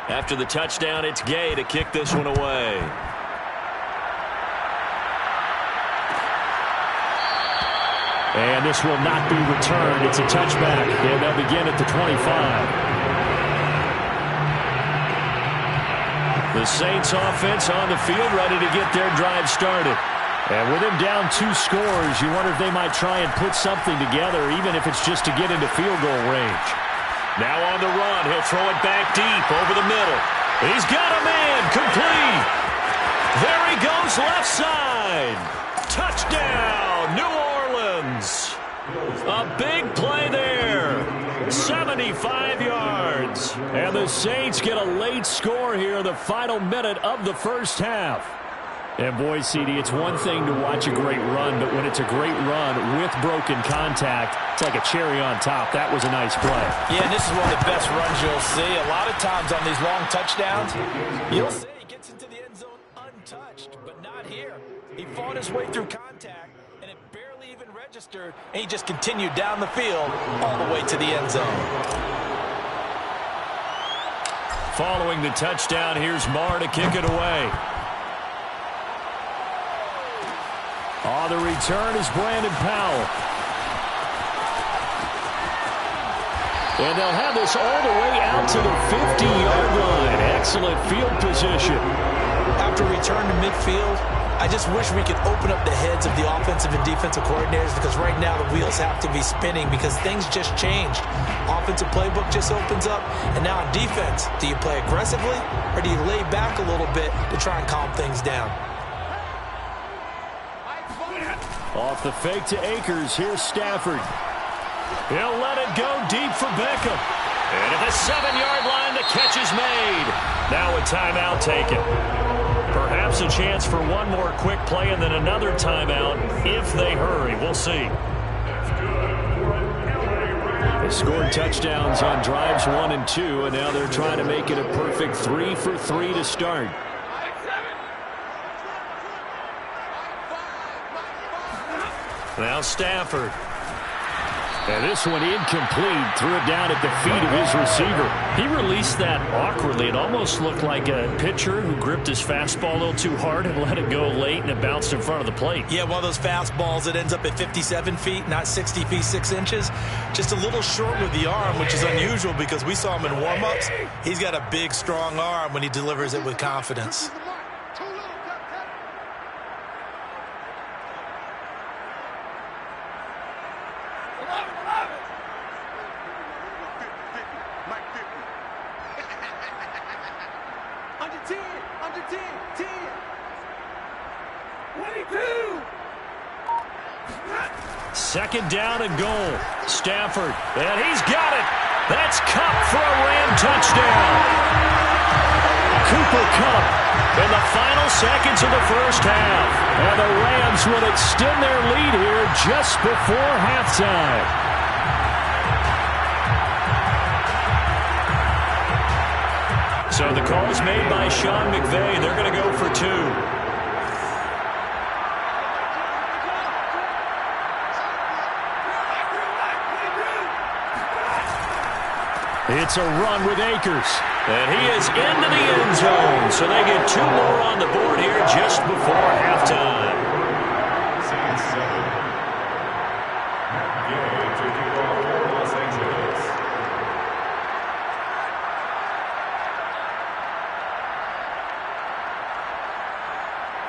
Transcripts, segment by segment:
After the touchdown, it's Gay to kick this one away. And this will not be returned. It's a touchback, and they'll begin at the 25. The Saints offense on the field, ready to get their drive started. And with him down 2 scores, you wonder if they might try and put something together, even if it's just to get into field goal range. Now on the run, he'll throw it back deep over the middle. He's got a man, complete. There he goes, left side. Touchdown, New Orleans. A big play there. 75 yards. And the Saints get a late score here in the final minute of the first half. And boy, CD, it's one thing to watch a great run, but when it's a great run with broken contact, it's like a cherry on top. That was a nice play. Yeah, and this is one of the best runs you'll see. A lot of times on these long touchdowns, you'll see he gets into the end zone untouched, but not here. He fought his way through contact, and it barely even registered, and he just continued down the field all the way to the end zone. Following the touchdown, here's Marr to kick it away. On the return is Brandon Powell. And they'll have this all the way out to the 50-yard line. Excellent field position. After return to midfield, I just wish we could open up the heads of the offensive and defensive coordinators, because right now the wheels have to be spinning because things just changed. Offensive playbook just opens up, and now on defense, do you play aggressively or do you lay back a little bit to try and calm things down? Off the fake to Akers, here's Stafford. He'll let it go deep for Beckham. And at the 7-yard line, the catch is made. Now a timeout taken. Perhaps a chance for one more quick play and then another timeout if they hurry. We'll see. They scored touchdowns on drives 1 and 2, and now they're trying to make it a perfect 3 for 3 to start. Now Stafford. And this one incomplete. Threw it down at the feet of his receiver. He released that awkwardly. It almost looked like a pitcher who gripped his fastball a little too hard and let it go late, and it bounced in front of the plate. Yeah, one of those fastballs that ends up at 57 feet, not 60 feet, 6 inches. Just a little short with the arm, which is unusual because we saw him in warm-ups. He's got a big, strong arm when he delivers it with confidence. Second down and goal. Stafford, and he's got it. That's Kupp for a Ram touchdown. Cooper Kupp in the final seconds of the first half. And the Rams will extend their lead here just before halftime. So the call is made by Sean McVay. They're going to go for 2. It's a run with Akers. And he is into the end zone. So they get 2 more on the board here just before halftime.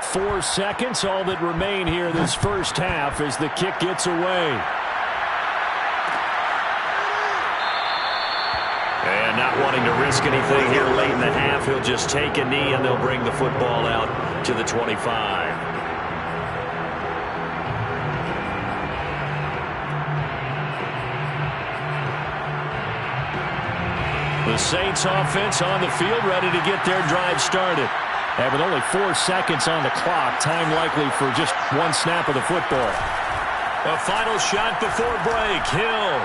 Four seconds, all that remain here this first half as the kick gets away. And not wanting to risk anything here late in the half, he'll just take a knee and they'll bring the football out to the 25. The Saints offense on the field ready to get their drive started. And with only 4 seconds on the clock, time likely for just one snap of the football. A final shot before break. Hill.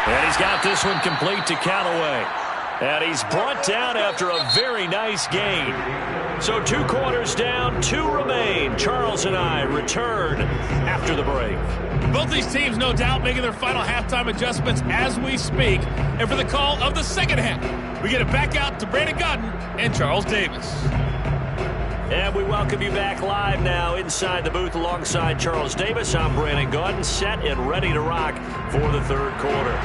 And he's got this one complete to Callaway. And he's brought down after a very nice gain. So 2 quarters down, 2 remain. Charles and I return after the break. Both these teams, no doubt, making their final halftime adjustments as we speak. And for the call of the second half, we get it back out to Brandon Godden and Charles Davis. And we welcome you back live now inside the booth alongside Charles Davis. I'm Brandon Godden, set and ready to rock for the third quarter.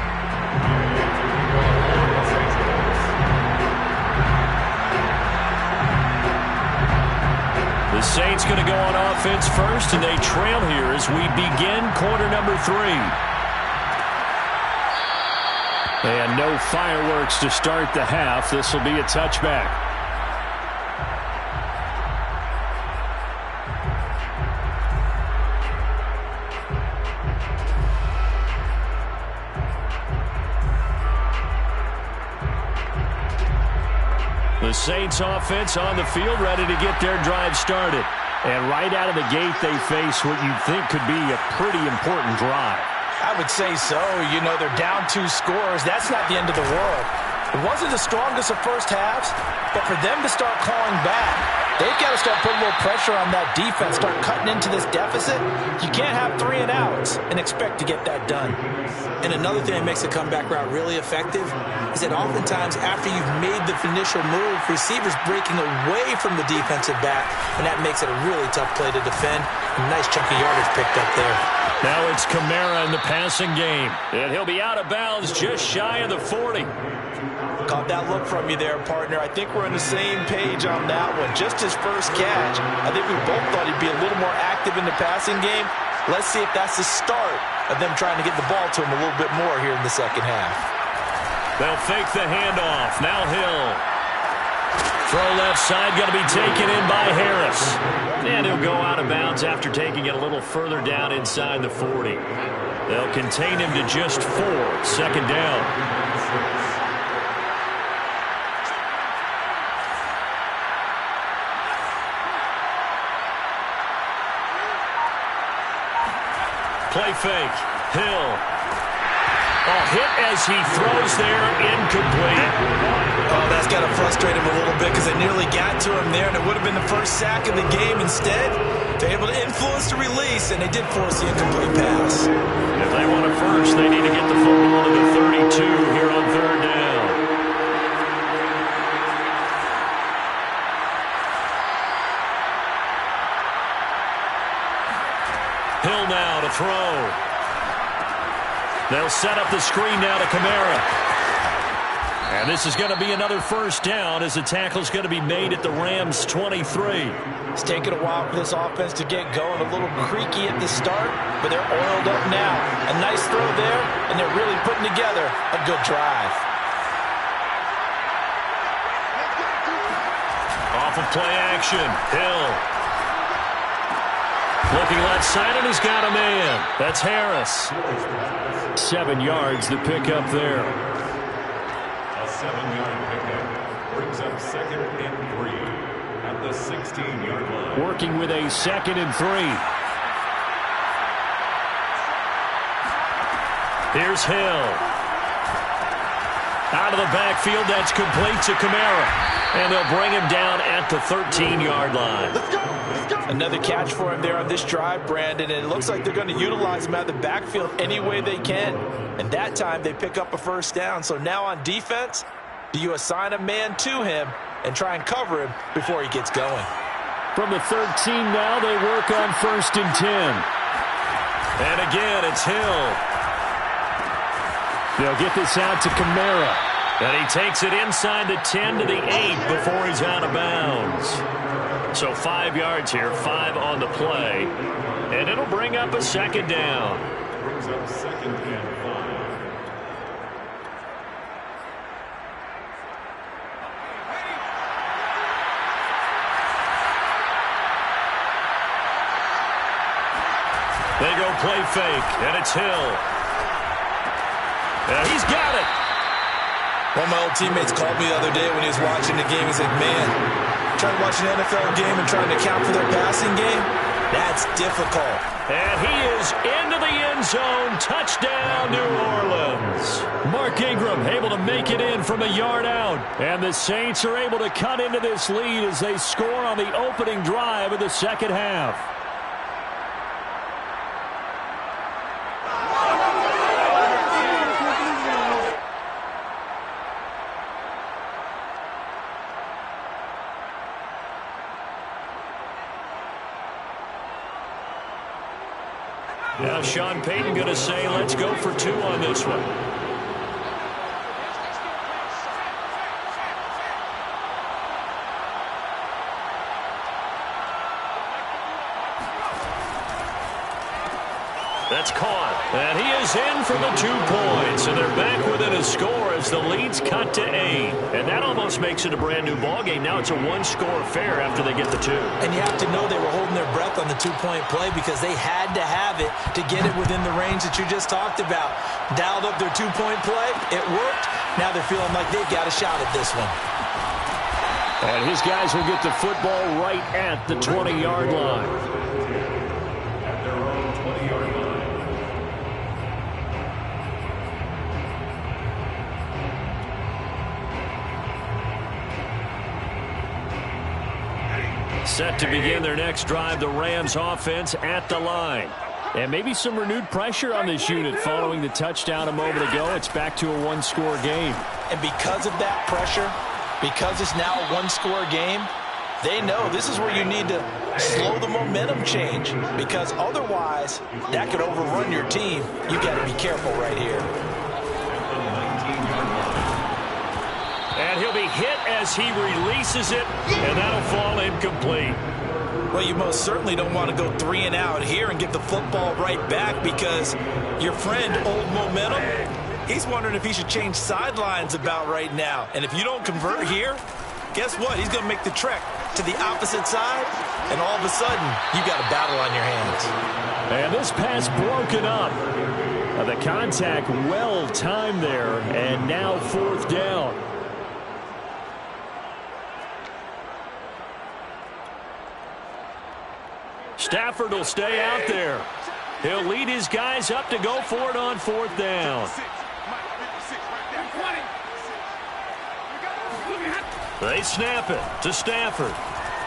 The Saints going to go on offense first, and they trail here as we begin quarter number 3. And no fireworks to start the half. This will be a touchback. The Saints offense on the field, ready to get their drive started. And right out of the gate, they face what you think could be a pretty important drive. I would say so. You know, they're down 2 scores. That's not the end of the world. It wasn't the strongest of first halves, but for them to start clawing back, they've got to start putting a little pressure on that defense, start cutting into this deficit. You can't have 3 and outs and expect to get that done. And another thing that makes a comeback route really effective is that oftentimes after you've made the initial move, receivers breaking away from the defensive back, and that makes it a really tough play to defend. A nice chunk of yardage picked up there. Now it's Kamara in the passing game, and he'll be out of bounds just shy of the 40. Caught that look from you there, partner. I think we're on the same page on that one. Just his first catch. I think we both thought he'd be a little more active in the passing game. Let's see if that's the start of them trying to get the ball to him a little bit more here in the second half. They'll fake the handoff. Now Hill. Throw left side, going to be taken in by Harris. And he'll go out of bounds after taking it a little further down inside the 40. They'll contain him to just 4. Second down. Play fake. Hill. Hit as he throws there, incomplete. Oh, that's got to frustrate him a little bit because they nearly got to him there, and it would have been the first sack of the game. Instead, they're able to influence the release, and they did force the incomplete pass. If they want a first, they need to get the football to the 32 here on third down. Hill now to throw. They'll set up the screen now to Kamara. And this is going to be another first down as the tackle's going to be made at the Rams' 23. It's taken a while for this offense to get going. A little creaky at the start, but they're oiled up now. A nice throw there, and they're really putting together a good drive. Off of play action. Hill. Looking left side, and he's got a man. That's Harris. 7 yards to pick up there. A 7-yard pickup brings up 2nd and 3 at the 16-yard line. Working with a 2nd and 3. Here's Hill. Out of the backfield, that's complete to Kamara. And they'll bring him down at the 13-yard line. Let's go. Another catch for him there on this drive, Brandon, and it looks like they're going to utilize him out of the backfield any way they can. And that time they pick up a first down. So now on defense, do you assign a man to him and try and cover him before he gets going? From the 13 now, they work on 1st and 10. And again, it's Hill. They'll get this out to Kamara. And he takes it inside the 10 to the 8 before he's out of bounds. So 5 yards here, 5 on the play. And it'll bring up a second down. Brings up 2nd and 5. They go play fake, and it's Hill. And he's got it. One of my old teammates called me the other day when he was watching the game. He's like, man, trying to watch an NFL game and trying to account for their passing game, that's difficult. And he is into the end end zone. Touchdown, New Orleans. Mark Ingram able to make it in from a yard out. And the Saints are able to cut into this lead as they score on the opening drive of the second half. Now Sean Payton going to say, let's go for 2 on this one. That's caught. And he is in for the 2 points. And they're back within a score as the lead's cut to 8. And that almost makes it a brand new ballgame. Now it's a 1-score affair after they get the 2. And you have to know they were holding their breath on the 2-point play because they had to have it to get it within the range that you just talked about. Dialed up their 2-point play. It worked. Now they're feeling like they've got a shot at this one. And his guys will get the football right at the 20-yard line. At their own 20-yard line. Set to begin their next drive, the Rams offense at the line. And maybe some renewed pressure on this unit following the touchdown a moment ago. It's back to a 1-score game. And because of that pressure, because it's now a 1-score game, they know this is where you need to slow the momentum change because otherwise that could overrun your team. You got to be careful right here. And he'll be hit as he releases it, and that'll fall incomplete. Well, you most certainly don't want to go 3 and out here and get the football right back because your friend, Old Momentum, he's wondering if he should change sidelines about right now. And if you don't convert here, guess what? He's going to make the trek to the opposite side, and all of a sudden, you got a battle on your hands. And this pass broken up. The contact well timed there, and now 4th down. Stafford will stay out there. He'll lead his guys up to go for it on 4th down. They snap it to Stafford.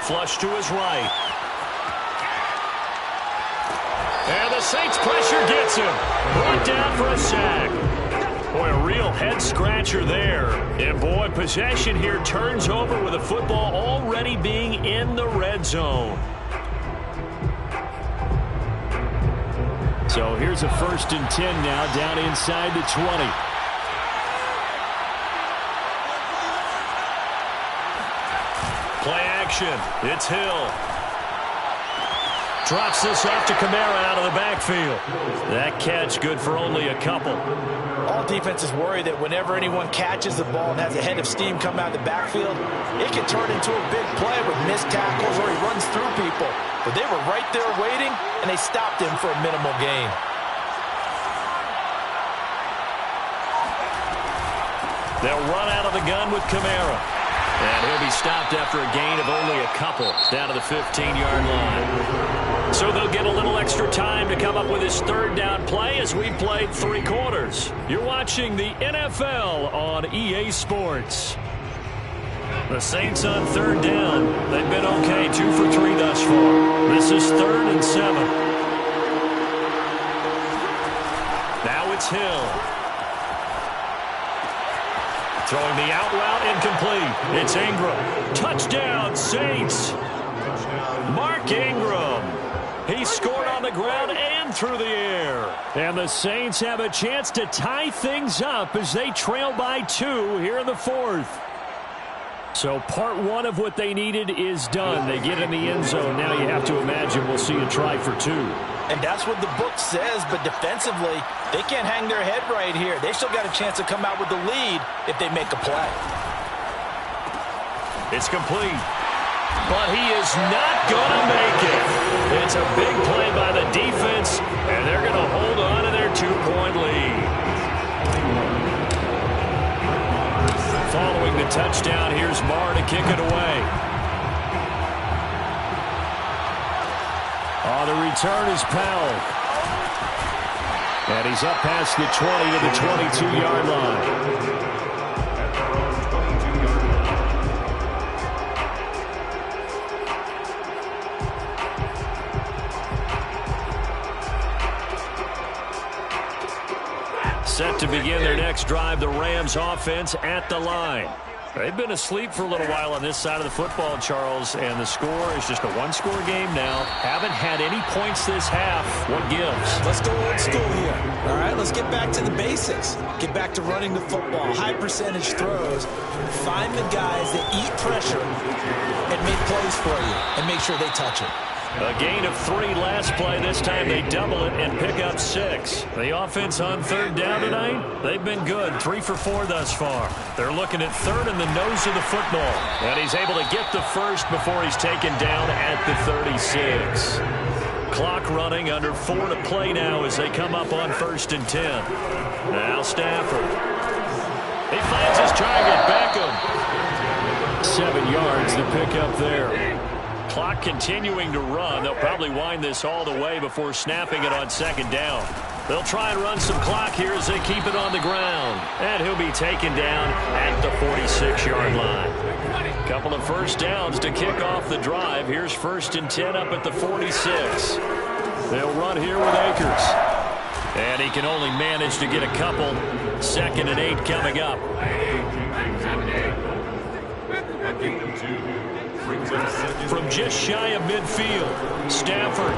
Flush to his right. And the Saints pressure gets him. Brought down for a sack. Boy, a real head-scratcher there. And, boy, possession here turns over with the football already being in the red zone. So here's a 1st and 10 now down inside the 20. Play action. It's Hill. Drops this off to Kamara out of the backfield. That catch good for only a couple. All defenses worry that whenever anyone catches the ball and has a head of steam come out of the backfield, it can turn into a big play with missed tackles or he runs through people. But they were right there waiting, and they stopped him for a minimal gain. They'll run out of the gun with Kamara. And he'll be stopped after a gain of only a couple down to the 15-yard line. So they'll get a little extra time to come up with his 3rd down play as we played 3 quarters. You're watching the NFL on EA Sports. The Saints on 3rd down. They've been okay, 2 for 3 thus far. This is 3rd and 7. Now it's Hill. Throwing the out route incomplete. It's Ingram. Touchdown, Saints. Mark Ingram. He scored on the ground and through the air. And the Saints have a chance to tie things up as they trail by 2 here in the 4th. So part 1 of what they needed is done. They get in the end zone. Now you have to imagine we'll see a try for 2. And that's what the book says, but defensively, they can't hang their head right here. They still got a chance to come out with the lead if they make a play. It's complete. But he is not going to make it. It's a big play by the defense, and they're going to hold on to their 2-point lead. Following the touchdown, here's Marr to kick it away. The return is Powell. And he's up past the 20 to the 22-yard line. Set to begin their next drive, the Rams offense at the line. They've been asleep for a little while on this side of the football, Charles, and the score is just a one-score game now. Haven't had any points this half. What gives? Let's go old school here. All right, let's get back to the basics. Get back to running the football, high percentage throws. Find the guys that eat pressure and make plays for you and make sure they touch it. A gain of 3 last play. This time they double it and pick up 6. The offense on third down tonight, they've been good. 3 for 4 thus far. They're looking at third in the nose of the football. And he's able to get the first before he's taken down at the 36. Clock running, under 4 to play now as they come up on 1st and 10. Now Stafford. He finds his target, Beckham. 7 yards to pick up there. Clock continuing to run. They'll probably wind this all the way before snapping it on 2nd down. They'll try and run some clock here as they keep it on the ground. And he'll be taken down at the 46-yard line. Couple of first downs to kick off the drive. Here's 1st and 10 up at the 46. They'll run here with Akers. And he can only manage to get a couple. 2nd and 8 coming up. From just shy of midfield, Stafford.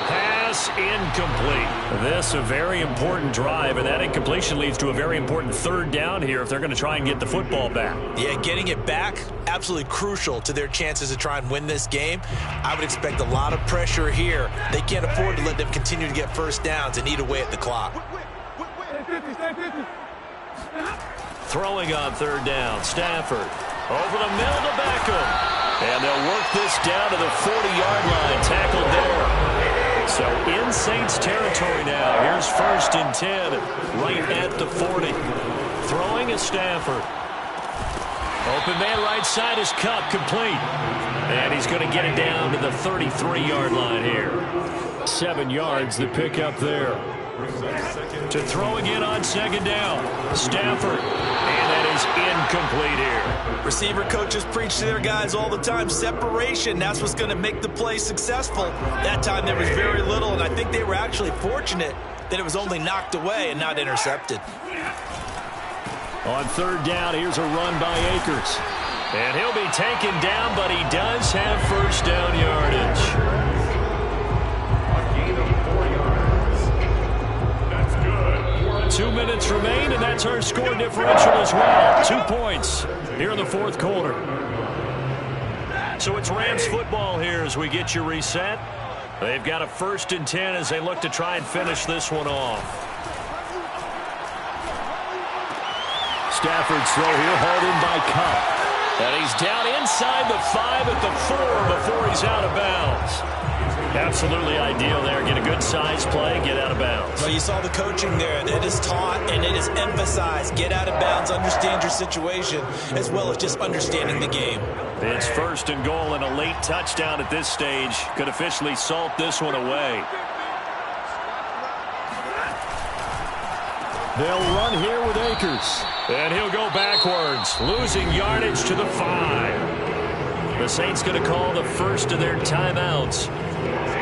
Pass incomplete. This a very important drive, and that incompletion leads to a very important 3rd down here if they're going to try and get the football back. Yeah, getting it back, absolutely crucial to their chances to try and win this game. I would expect a lot of pressure here. They can't afford to let them continue to get first downs and eat away at the clock. Throwing on 3rd down, Stafford. Over the middle to Beckham. And they'll work this down to the 40-yard line. Tackled there. So in Saints territory now. Here's 1st and 10. Right at the 40. Throwing is Stafford. Open man right side is Cup. Complete. And he's going to get it down to the 33-yard line here. 7 yards the pick up there. To throw again on 2nd down. Stafford. And that is incomplete here. Receiver coaches preach to their guys all the time. Separation, that's what's going to make the play successful. That time there was very little, and I think they were actually fortunate that it was only knocked away and not intercepted. On 3rd down, here's a run by Akers. And he'll be taken down, but he does have 1st down yardage. 2 minutes remain, and that's our score differential as well. 2 points here in the 4th quarter. So it's Rams football here as we get you reset. They've got a 1st and 10 as they look to try and finish this one off. Stafford's throw here hauled in by Cup. And he's down inside the 5 at the 4 before he's out of bounds. Absolutely ideal there. Get a good size play, get out of bounds. Well, you saw the coaching there. It is taught and it is emphasized. Get out of bounds, understand your situation, as well as just understanding the game. It's 1st and goal and a late touchdown at this stage. Could officially salt this one away. They'll run here with Akers. And he'll go backwards, losing yardage to the 5. The Saints going to call the first of their timeouts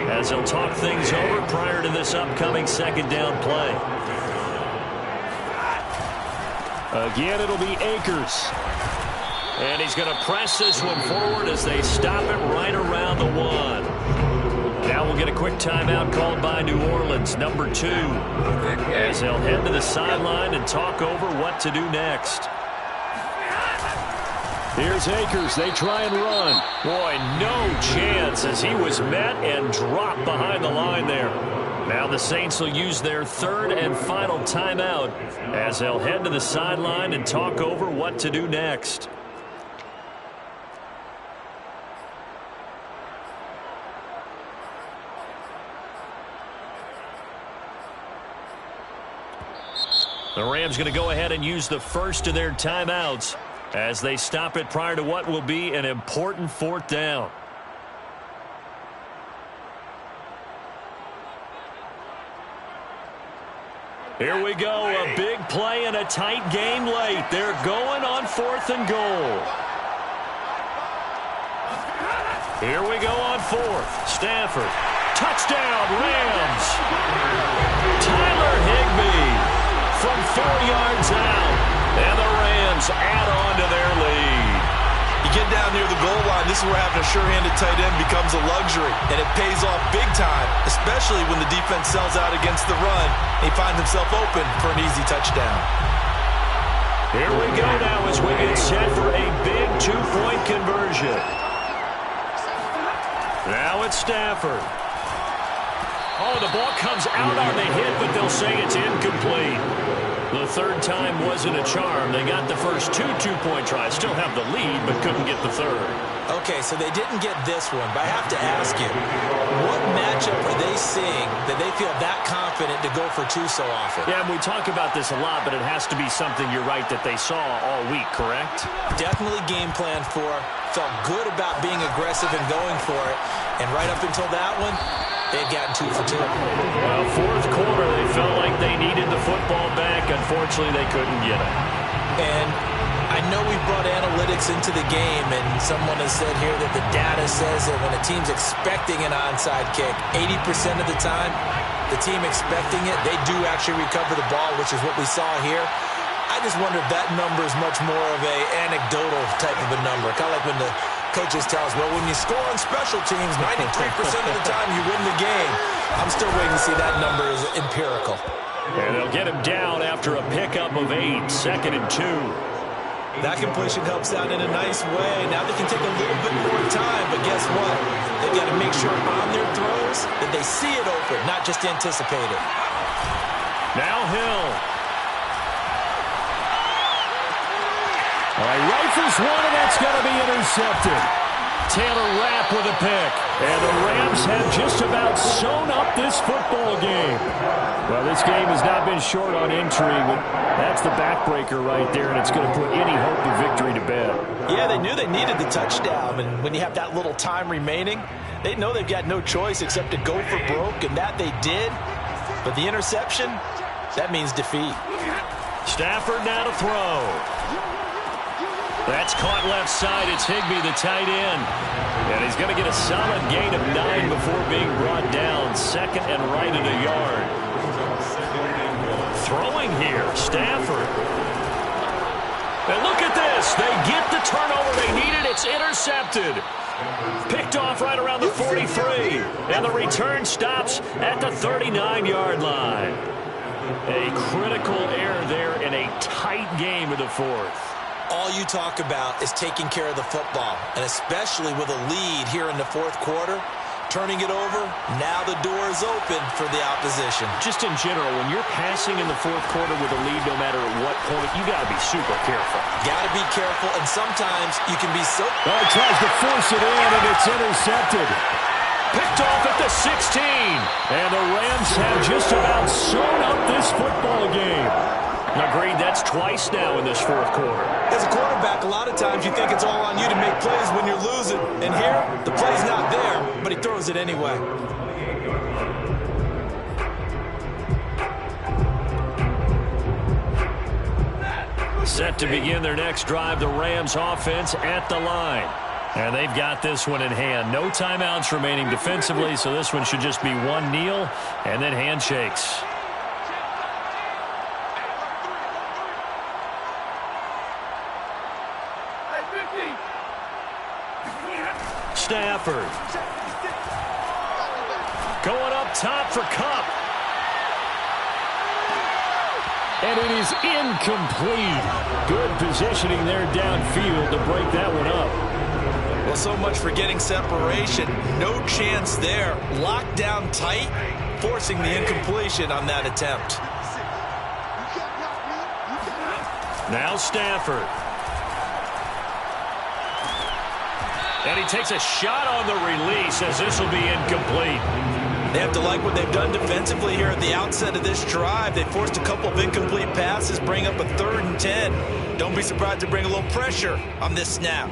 as they'll talk things over prior to this upcoming 2nd down play. Again, it'll be Akers. And he's going to press this one forward as they stop it right around the 1. Now we'll get a quick timeout called by New Orleans, number 2, as they'll head to the sideline and talk over what to do next. Here's Akers. They try and run. Boy, no chance as he was met and dropped behind the line there. Now the Saints will use their 3rd and final timeout as they'll head to the sideline and talk over what to do next. The Rams going to go ahead and use the first of their timeouts as they stop it prior to what will be an important 4th down. Here we go, a big play and a tight game late. They're going on 4th and goal. Here we go on 4th. Stafford. Touchdown, Rams. Tyler Higbee from 4 yards out. And the Rams add on to their lead. You get down near the goal line, this is where having a sure-handed tight end becomes a luxury. And it pays off big time, especially when the defense sells out against the run. And he finds himself open for an easy touchdown. Here we go now as we get set for a big 2-point conversion. Now it's Stafford. Oh, the ball comes out on the hit, but they'll say it's incomplete. The third time wasn't a charm. They got the first 2 2-point tries. Still have the lead, but couldn't get the third. Okay, so they didn't get this one, but I have to ask you, what matchup are they seeing that they feel that confident to go for 2 so often? Yeah, and we talk about this a lot, but it has to be something, you're right, that they saw all week, correct? Definitely game plan for, felt good about being aggressive and going for it, and right up until that one, they had gotten 2 for 2. Well, 4th quarter, they felt like they needed the football back. Unfortunately, they couldn't get it. And I know we brought analytics into the game, and someone has said here that the data says that when a team's expecting an onside kick, 80% of the time, the team expecting it, they do actually recover the ball, which is what we saw here. I just wonder if that number is much more of a anecdotal type of a number. Kind of like when the coaches tell us, well, when you score on special teams, 93% of the time you win the game. I'm still waiting to see that number is empirical. And they'll get him down after a pickup of 8, 2nd and 2. That completion helps out in a nice way. Now they can take a little bit more time, but guess what? They've got to make sure on their throws that they see it open, not just anticipate it. Now Hill. All right, rifles one, and that's going to be intercepted. Taylor Rapp with a pick. And the Rams have just about sewn up this football game. Well, this game has not been short on intrigue, but that's the backbreaker right there, and it's going to put any hope of victory to bed. Yeah, they knew they needed the touchdown, and when you have that little time remaining, they know they've got no choice except to go for broke, and that they did. But the interception, that means defeat. Stafford now to throw. That's caught left side. It's Higbee, the tight end. And he's going to get a solid gain of 9 before being brought down. 2nd and right at a yard. Throwing here, Stafford. And look at this. They get the turnover they needed. It's intercepted. Picked off right around the 43. And the return stops at the 39-yard line. A critical error there in a tight game of the 4th. All you talk about is taking care of the football, and especially with a lead here in the 4th quarter, turning it over, now the door is open for the opposition. Just in general, when you're passing in the 4th quarter with a lead, no matter at what point, you got to be super careful. Got to be careful, and sometimes you can be so... Well, he tries to force it in, and it's intercepted. Picked off at the 16. And the Rams have just about sewn up this football game. Agreed, that's twice now in this 4th quarter. As a quarterback, a lot of times you think it's all on you to make plays when you're losing. And here, the play's not there, but he throws it anyway. Set to begin their next drive, the Rams offense at the line. And they've got this one in hand. No timeouts remaining defensively, so this one should just be one kneel and then handshakes. Stafford. Going up top for Kupp. And it is incomplete. Good positioning there downfield to break that one up. Well, so much for getting separation. No chance there. Locked down tight, forcing the incompletion on that attempt. Now Stafford. And he takes a shot on the release as this will be incomplete. They have to like what they've done defensively here at the outset of this drive. They forced a couple of incomplete passes, bring up a 3rd and 10. Don't be surprised to bring a little pressure on this snap.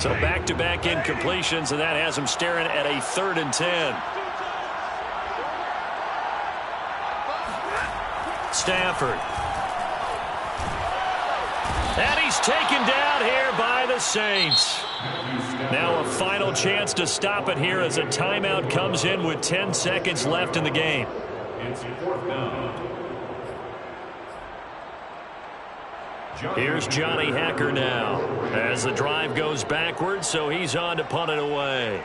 So back-to-back incompletions, and that has him staring at a 3rd and 10. Stafford. And he's taken down here by the Saints. Now a final chance to stop it here as a timeout comes in with 10 seconds left in the game. It's 4th down. Here's Johnny Hacker now as the drive goes backwards, so he's on to punt it away.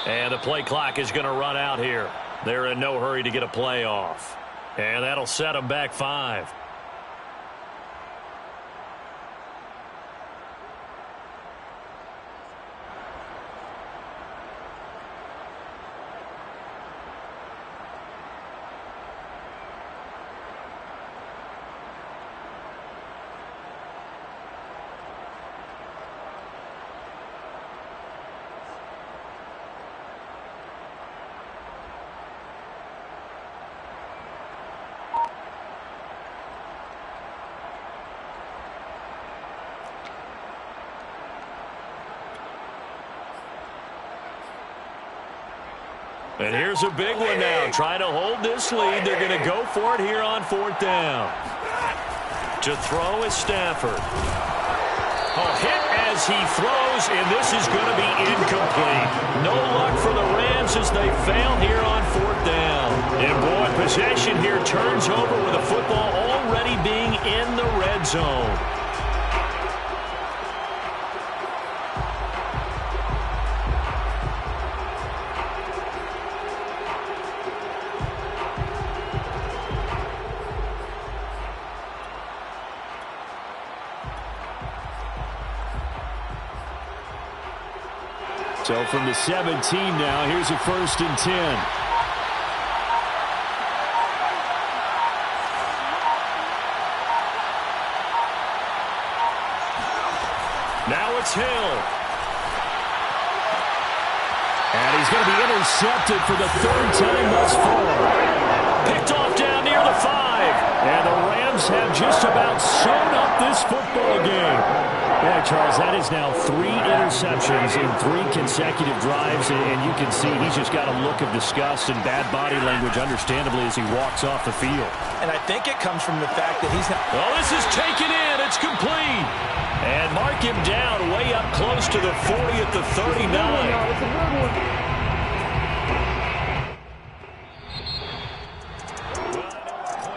And the play clock is going to run out here. They're in no hurry to get a play off. And that'll set them back 5. And here's a big one now. Trying to hold this lead. They're going to go for it here on 4th down. To throw is Stafford. A hit as he throws, and this is going to be incomplete. No luck for the Rams as they fail here on 4th down. And boy, possession here turns over with the football already being in the red zone. So from the 17 now, here's a 1st and 10. Now it's Hill. And he's going to be intercepted for the 3rd time thus far. Picked off down near the 5. And the Rams have just about sewn up this football game. Yeah, Charles, that is now 3 interceptions in 3 consecutive drives, and you can see he's just got a look of disgust and bad body language, understandably, as he walks off the field. And I think it comes from the fact that he's not... Oh, this is taken in. It's complete. And mark him down way up close to the 40 at the 39.